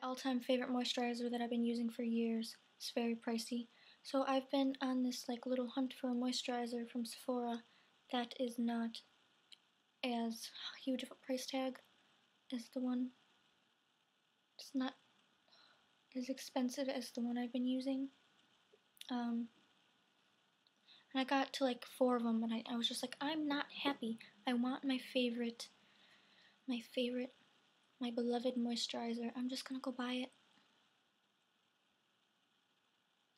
My all-time favorite moisturizer that I've been using for years. It's very pricey. So I've been on this like little hunt for a moisturizer from Sephora that is not as huge of a price tag as the one. It's not as expensive as the one I've been using. And I got to like 4 of them, and I was just like, I'm not happy. I want my beloved moisturizer. I'm just gonna go buy it.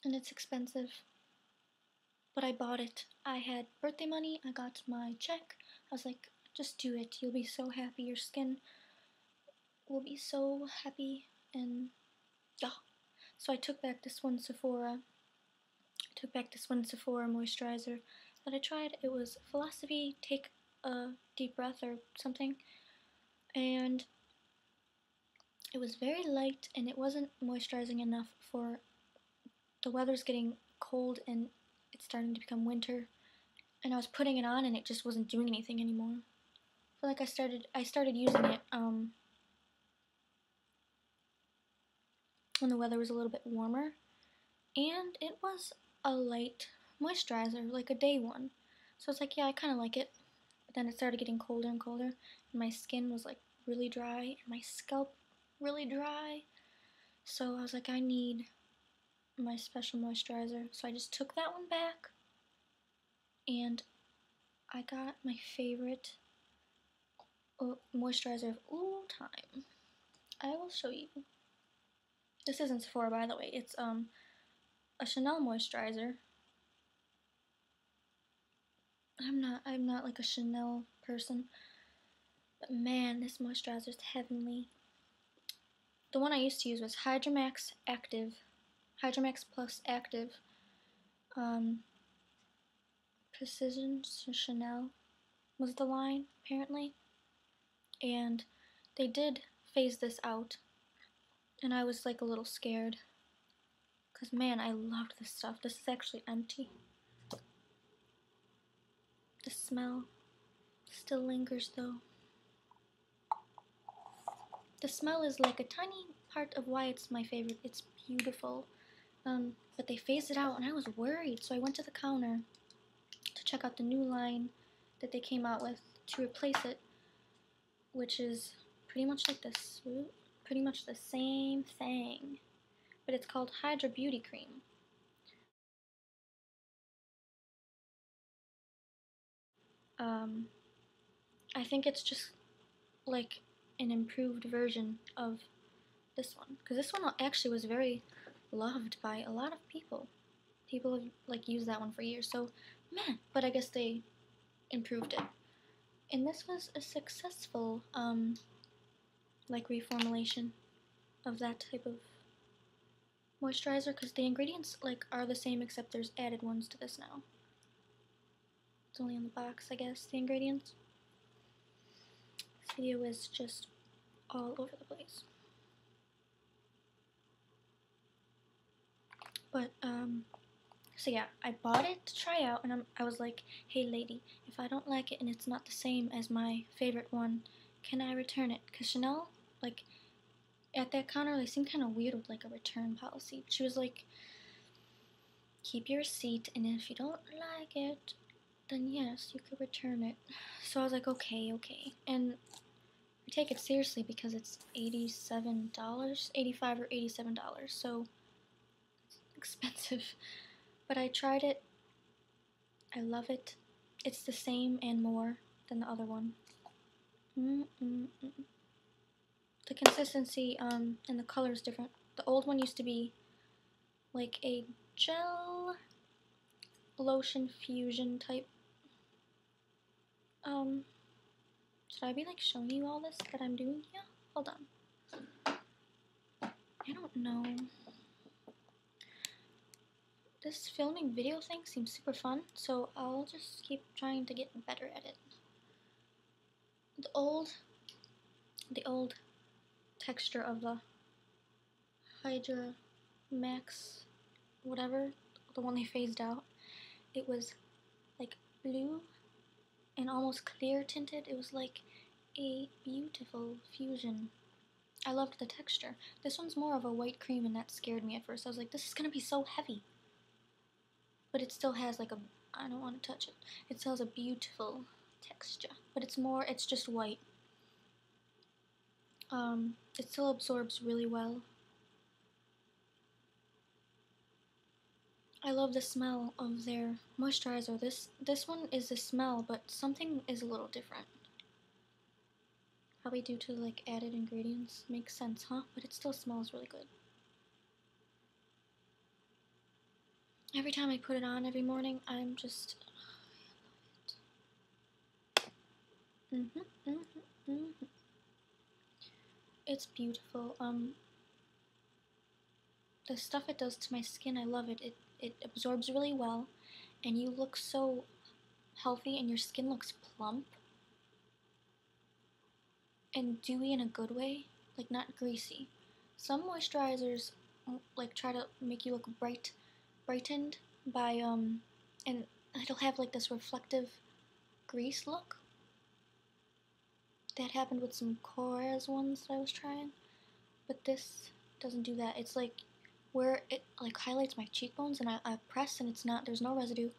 And it's expensive. But I bought it. I had birthday money, I got my check. I was like, just do it. You'll be so happy. Your skin will be so happy. And yeah. So I took back this one Sephora moisturizer that I tried. It was Philosophy Take a Deep Breath or something. And it was very light, and it wasn't moisturizing enough for the weather's getting cold and it's starting to become winter. And I was putting it on and it just wasn't doing anything anymore. I feel like I started using it when the weather was a little bit warmer, and it was a light moisturizer, like a day one. So I was like, yeah, I kind of like it. But then it started getting colder and colder, and my skin was like really dry, and my scalp really dry. So I was like, I need my special moisturizer. So I just took that one back, and I got my favorite moisturizer of all time. I will show you. This isn't Sephora, by the way. It's a Chanel moisturizer. I'm not like a Chanel person, but man, this moisturizer is heavenly. The one I used to use was Hydra Max Plus Active, Precision Chanel was the line apparently, and they did phase this out, and I was like a little scared, cause man, I loved this stuff. This is actually empty. The smell still lingers though. The smell is like a tiny part of why it's my favorite. It's beautiful. But they phased it out and I was worried, so I went to the counter to check out the new line that they came out with to replace it, which is pretty much like this, pretty much the same thing, but it's called Hydra Beauty Cream. I think it's just like an improved version of this one, because this one actually was very loved by a lot of people. People have like used that one for years, so man, but I guess they improved it. And this was a successful like reformulation of that type of moisturizer, because the ingredients like are the same except there's added ones to this now. It's only on the box, I guess, the ingredients. This video is just all over the place. But so yeah, I bought it to try out, and I was like, hey lady, if I don't like it and it's not the same as my favorite one, can I return it? Because Chanel, like, at that counter, they seemed kind of weird with like a return policy. She was like, keep your receipt, and if you don't like it, then yes, you could return it. So I was like, okay. And I take it seriously because it's $87, $85 or $87, so it's expensive. But I tried it. I love it. It's the same and more than the other one. The consistency and the color is different. The old one used to be like a gel lotion fusion type. Should I be like showing you all this that I'm doing here? Hold on. I don't know. This filming video thing seems super fun, so I'll just keep trying to get better at it. The old texture of the Hydra Max, whatever, the one they phased out, it was like blue and almost clear tinted. It was like a beautiful fusion. I loved the texture. This one's more of a white cream, and that scared me at first. I was like, this is gonna be so heavy. But it still has like a, I don't want to touch it. It still has a beautiful texture, but it's just white. It still absorbs really well. I love the smell of their moisturizer. This one is the smell, but something is a little different. Probably due to like added ingredients. Makes sense, huh? But it still smells really good. Every time I put it on every morning, I'm just It's beautiful. The stuff it does to my skin, I love it. It absorbs really well, and you look so healthy, and your skin looks plump and dewy in a good way, like not greasy. Some moisturizers like try to make you look brightened by and it'll have like this reflective grease look. That happened with some Korres ones that I was trying, but this doesn't do that. It's like where it like highlights my cheekbones, and I press, and there's no residue.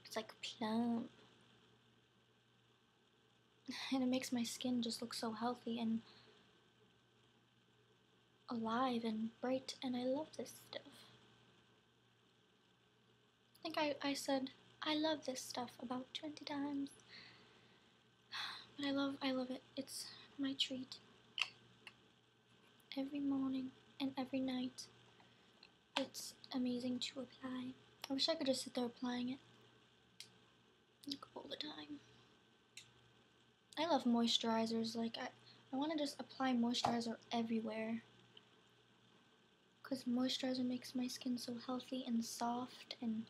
It's like plump, and it makes my skin just look so healthy and alive and bright, and I love this stuff. I think I said I love this stuff about 20 times, but I love it. It's my treat every morning and every night. It's amazing to apply. I wish I could just sit there applying it like all the time. I love moisturizers. Like I want to just apply moisturizer everywhere, because moisturizer makes my skin so healthy and soft and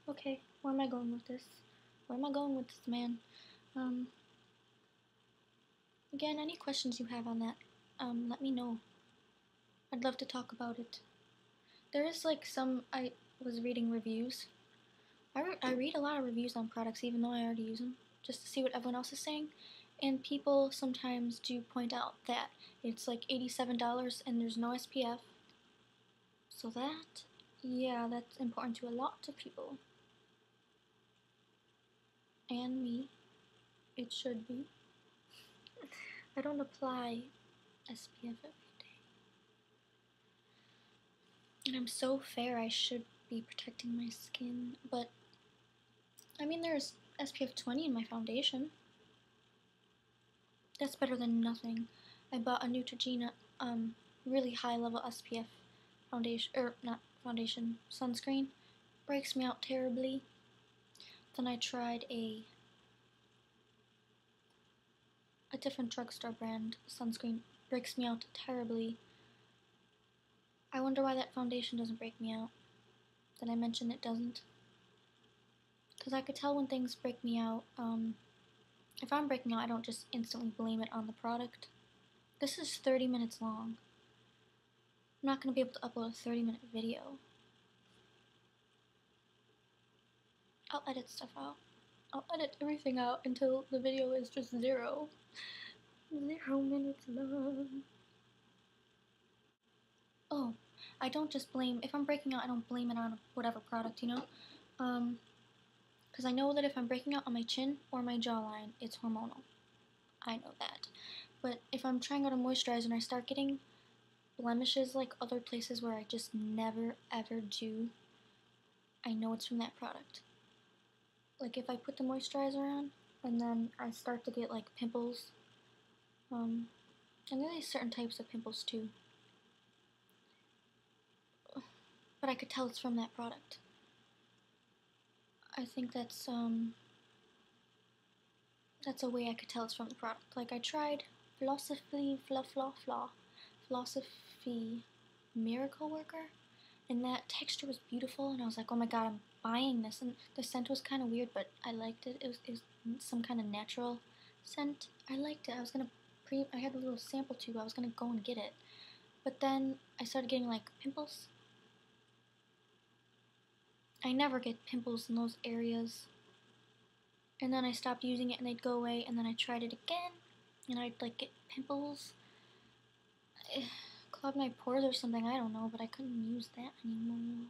okay, where am I going with this? Where am I going with this, man? Again, any questions you have on that, let me know. I'd love to talk about it. There is like I was reading reviews. I read a lot of reviews on products even though I already use them, just to see what everyone else is saying. And people sometimes do point out that it's like $87 and there's no SPF. So yeah, that's important to a lot of people. And me. It should be. I don't apply SPF every day. And I'm so fair, I should be protecting my skin, but I mean, there's SPF 20 in my foundation. That's better than nothing. I bought a Neutrogena really high level SPF foundation, not foundation, sunscreen. Breaks me out terribly. Then I tried a different drugstore brand sunscreen. Breaks me out terribly. I wonder why that foundation doesn't break me out. Did I mention it doesn't? Because I could tell when things break me out. If I'm breaking out, I don't just instantly blame it on the product. This is 30 minutes long. I'm not going to be able to upload a 30-minute video. I'll edit stuff out. I'll edit everything out until the video is just 0 minutes long. Oh, I don't just blame, if I'm breaking out, I don't blame it on whatever product, you know? Because I know that if I'm breaking out on my chin or my jawline, it's hormonal. I know that. But if I'm trying out a moisturizer and I start getting blemishes like other places where I just never ever do, I know it's from that product. Like if I put the moisturizer on and then I start to get like pimples, and there's certain types of pimples too, but I could tell it's from that product. I think that's a way I could tell it's from the product. Like I tried Philosophy Miracle Worker, and that texture was beautiful, and I was like, oh my god, I'm buying this. And the scent was kind of weird, but I liked it. It was some kind of natural scent. I liked it. I had a little sample tube. I was gonna go and get it, but then I started getting like pimples. I never get pimples in those areas. And then I stopped using it and they'd go away, and then I tried it again and I'd like get pimples, clog my pores or something. I don't know, but I couldn't use that anymore.